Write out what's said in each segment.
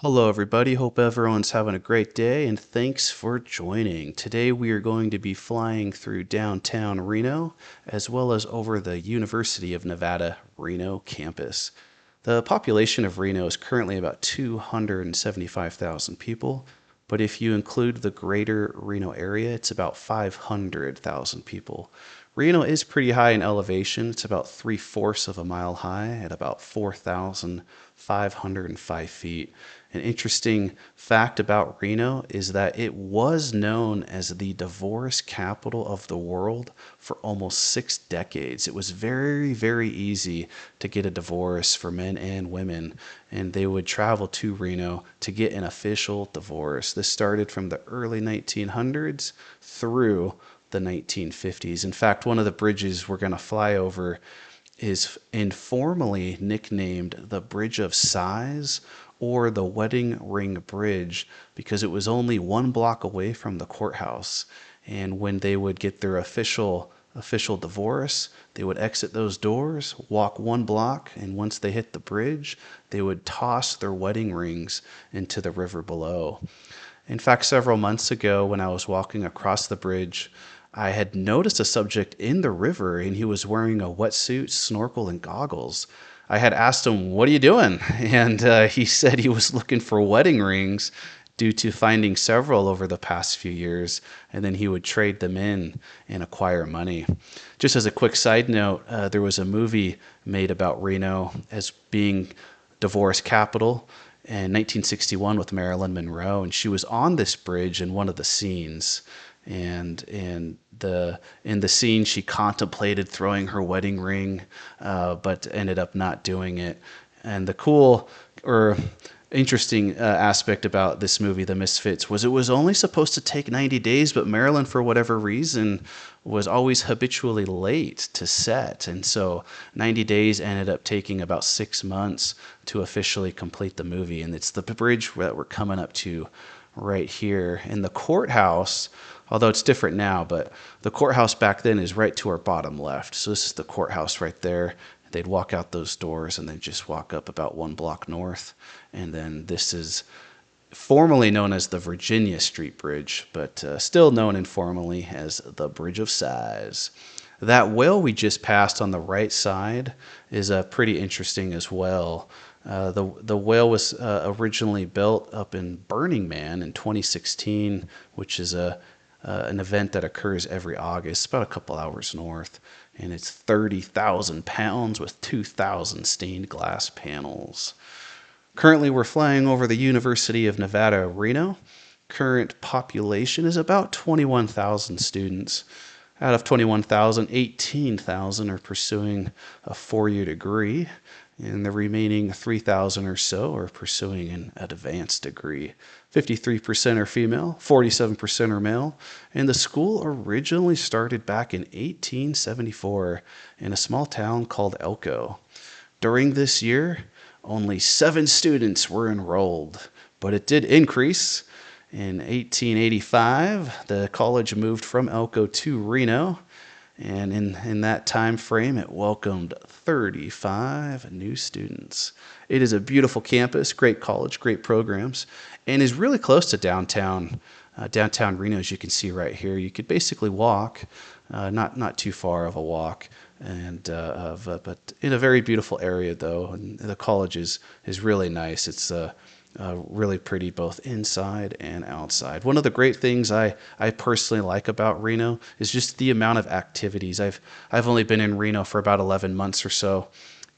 Hello, everybody. Hope everyone's having a great day and thanks for joining. Today, we are going to be flying through downtown Reno as well as over the University of Nevada, Reno campus. The population of Reno is currently about 275,000 people, but if you include the greater Reno area, it's about 500,000 people. Reno is pretty high in elevation. It's about 3/4 of a mile high at about 4,505 feet. An interesting fact about Reno is that it was known as the divorce capital of the world for almost 6 decades. It was very, very easy to get a divorce for men and women, and they would travel to Reno to get an official divorce. This started from the early 1900s through the 1950s. In fact, one of the bridges we're going to fly over is informally nicknamed the Bridge of Sighs or the Wedding Ring Bridge because it was only 1 block away from the courthouse. And when they would get their official divorce, they would exit those doors, walk 1 block, and once they hit the bridge, they would toss their wedding rings into the river below. In fact, several months ago, when I was walking across the bridge, I had noticed a subject in the river and he was wearing a wetsuit, snorkel, and goggles. I had asked him, "What are you doing?" And he said he was looking for wedding rings due to finding several over the past few years, and then he would trade them in and acquire money. Just as a quick side note, there was a movie made about Reno as being divorce capital in 1961 with Marilyn Monroe, and she was on this bridge in one of the scenes. And in the scene, she contemplated throwing her wedding ring, but ended up not doing it. And the cool or interesting aspect about this movie, The Misfits, was it was only supposed to take 90 days, but Marilyn, for whatever reason, was always habitually late to set. And so 90 days ended up taking about 6 months to officially complete the movie. And it's the bridge that we're coming up to right here. In the courthouse, although it's different now, but the courthouse back then is right to our bottom left. So this is the courthouse right there. They'd walk out those doors and they'd just walk up about 1 block north. And then this is formerly known as the Virginia Street Bridge, but still known informally as the Bridge of Sighs. That whale we just passed on the right side is pretty interesting as well. The whale was originally built up in Burning Man in 2016, which is an event that occurs every August, about a couple hours north, and it's 30,000 pounds with 2,000 stained glass panels. Currently, we're flying over the University of Nevada, Reno. Current population is about 21,000 students. Out of 21,000, 18,000 are pursuing a 4-year degree, and the remaining 3,000 or so are pursuing an advanced degree. 53% are female, 47% are male, and the school originally started back in 1874 in a small town called Elko. During this year, only 7 students were enrolled, but it did increase. In 1885, the college moved from Elko to Reno, and in that time frame, it welcomed 35 new students. It is a beautiful campus, great college, great programs, and is really close to downtown Reno, as you can see right here. You could basically walk, not too far of a walk, and but in a very beautiful area though. And the college is really nice. It's really pretty both inside and outside. One of the great things I personally like about Reno is just the amount of activities. I've only been in Reno for about 11 months or so,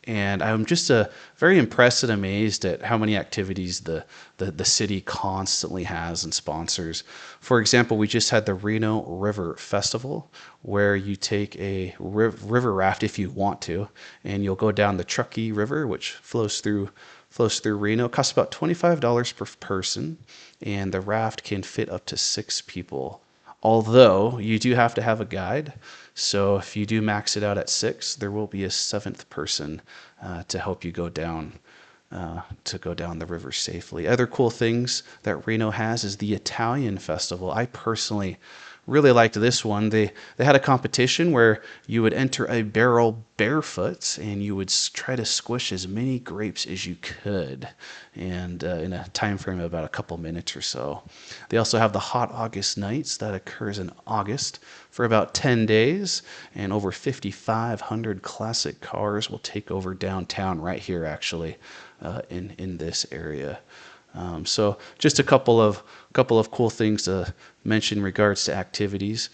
and I'm just very impressed and amazed at how many activities the city constantly has and sponsors. For example, we just had the Reno River Festival, where you take a river raft if you want to, and you'll go down the Truckee River, which flows through Reno. It costs about $25 per person, and the raft can fit up to 6 people. Although you do have to have a guide, so if you do max it out at 6, there will be a 7th person to help you go down the river safely. Other cool things that Reno has is the Italian Festival. I personally really liked this one. They had a competition where you would enter a barrel barefoot and you would try to squish as many grapes as you could, and in a time frame of about a couple minutes or so. They also have the Hot August Nights that occurs in August for about 10 days, and over 5,500 classic cars will take over downtown right here, actually, in this area. So just a couple of cool things to mention in regards to activities.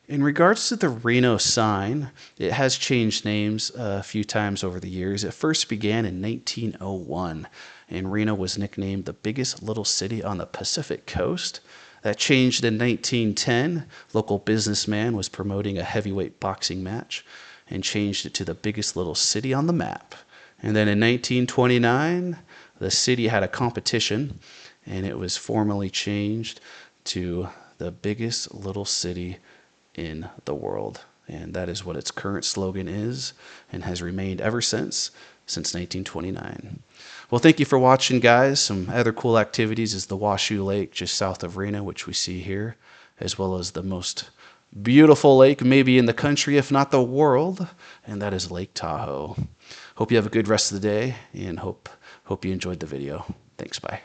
In regards to the Reno sign, it has changed names a few times over the years. It first began in 1901, and Reno was nicknamed the biggest little city on the Pacific coast. That changed in 1910. Local businessman was promoting a heavyweight boxing match and changed it to the biggest little city on the map. And then in 1929, the city had a competition, and it was formally changed to the biggest little city in the world. And that is what its current slogan is, and has remained ever since 1929. Well, thank you for watching, guys. Some other cool activities is the Washoe Lake just south of Reno, which we see here, as well as the most beautiful lake maybe in the country, if not the world, and that is Lake Tahoe. Hope you have a good rest of the day, and hope you enjoyed the video. Thanks, bye.